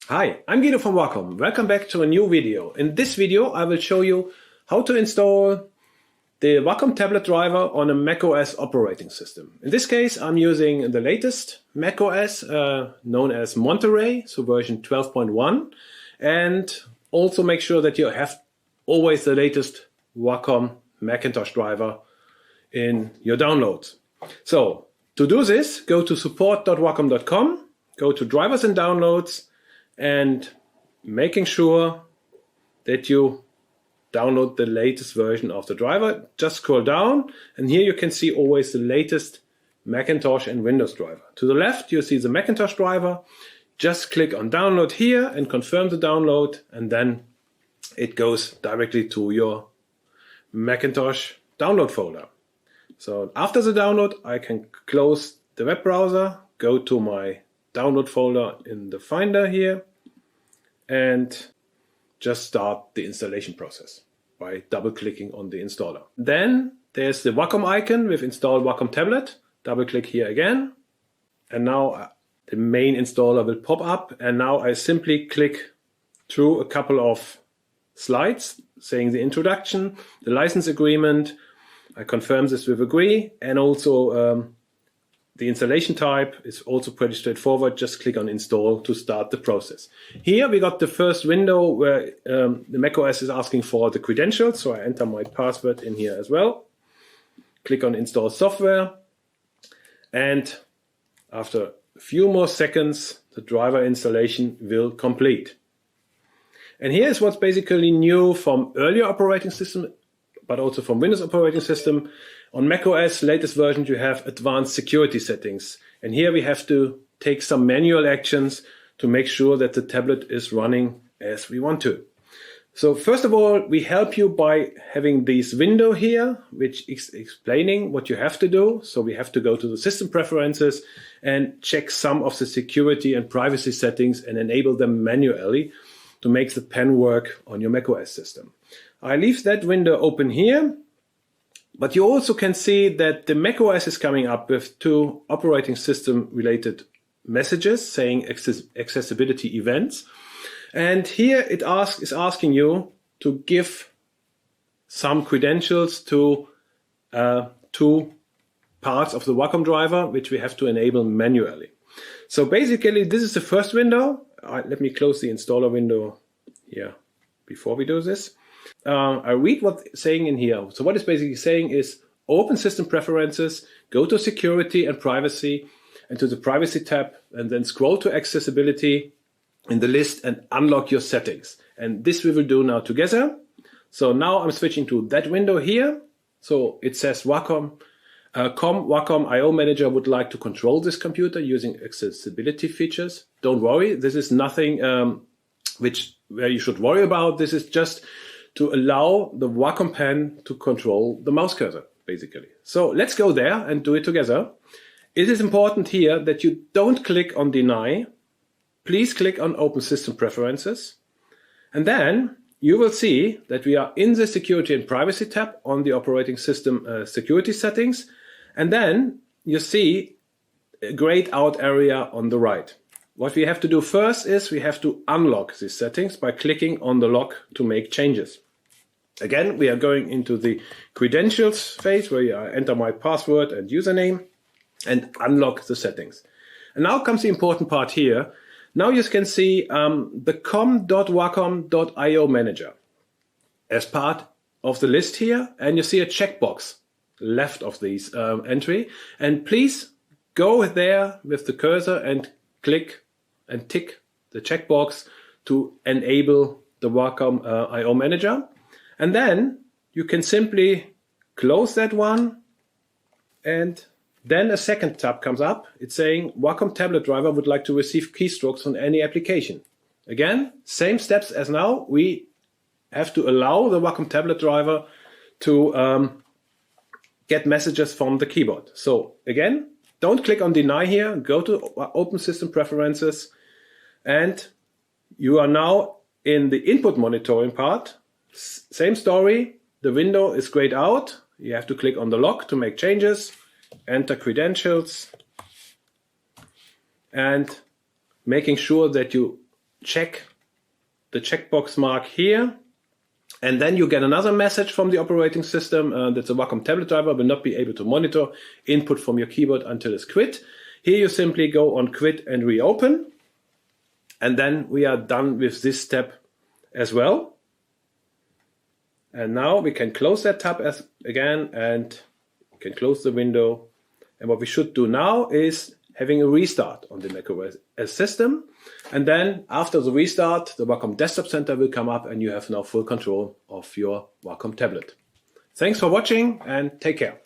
Hi, I'm Guido from Wacom. Welcome back to a new video. In this video, I will show you how to install the Wacom tablet driver on a macOS operating system. In this case, I'm using the latest macOS known as Monterey, so version 12.1, and also make sure that you have always the latest Wacom Macintosh driver in your downloads. So to do this, go to support.wacom.com, go to drivers and downloads, and making sure that you download the latest version of the driver. Just scroll down, and here you can see always the latest Macintosh and Windows driver. To the left, you see the Macintosh driver. Just click on download here and confirm the download, and then it goes directly to your Macintosh download folder. So after the download, I can close the web browser, go to my download folder in the Finder here, and just start the installation process by double-clicking on the installer. Then there's the Wacom icon with install Wacom tablet. Double-click here again, and now the main installer will pop up, and now I simply click through a couple of slides saying the introduction, the license agreement. I confirm this with agree, and also the installation type is also pretty straightforward. Just click on install to start the process. Here we got the first window where the macOS is asking for the credentials, so I enter my password in here as well. Click on install software, and after a few more seconds the driver installation will complete. And here's what's basically new from earlier operating system, but also from Windows operating system. On macOS latest version, you have advanced security settings. And here we have to take some manual actions to make sure that the tablet is running as we want to. So first of all, we help you by having this window here, which is explaining what you have to do. So we have to go to the system preferences and check some of the security and privacy settings and enable them manually to make the pen work on your macOS system. I leave that window open here, but you also can see that the macOS is coming up with two operating system related messages saying accessibility events. And here it is asking you to give some credentials to two parts of the Wacom driver, which we have to enable manually. So basically, this is the first window. Let me close the installer window here before we do this. I read what's saying in here. So what it's basically saying is open system preferences, go to security and privacy, and to the privacy tab, and then scroll to accessibility in the list and unlock your settings. And this we will do now together. So now I'm switching to that window here. So it says Wacom IO Manager would like to control this computer using accessibility features. Don't worry, this is nothing where you should worry about. This is just to allow the Wacom pen to control the mouse cursor, basically. So let's go there and do it together. It is important here that you don't click on deny. Please click on open system preferences. And then you will see that we are in the security and privacy tab on the operating system security settings. And then you see a grayed out area on the right. What we have to do first is we have to unlock these settings by clicking on the lock to make changes. Again, we are going into the credentials phase where I enter my password and username and unlock the settings. And now comes the important part here. Now you can see the com.wacom.io manager as part of the list here, and you see a checkbox left of this entry. And please go there with the cursor and click and tick the checkbox to enable the Wacom IO manager. And then you can simply close that one, and then a second tab comes up. It's saying Wacom tablet driver would like to receive keystrokes on any application. Again, same steps as now. We have to allow the Wacom tablet driver to get messages from the keyboard. So again, don't click on deny here. Go to open system preferences, and you are now in the input monitoring part. Same story. The window is grayed out. You have to click on the lock to make changes. Enter credentials, and making sure that you check the checkbox mark here, and then you get another message from the operating system that the Wacom tablet driver will not be able to monitor input from your keyboard until it's quit. Here you simply go on quit and reopen, and then we are done with this step as well. And now we can close that tab again, and we can close the window. And what we should do now is having a restart on the macOS system. And then after the restart, the Wacom Desktop Center will come up and you have now full control of your Wacom tablet. Thanks for watching and take care.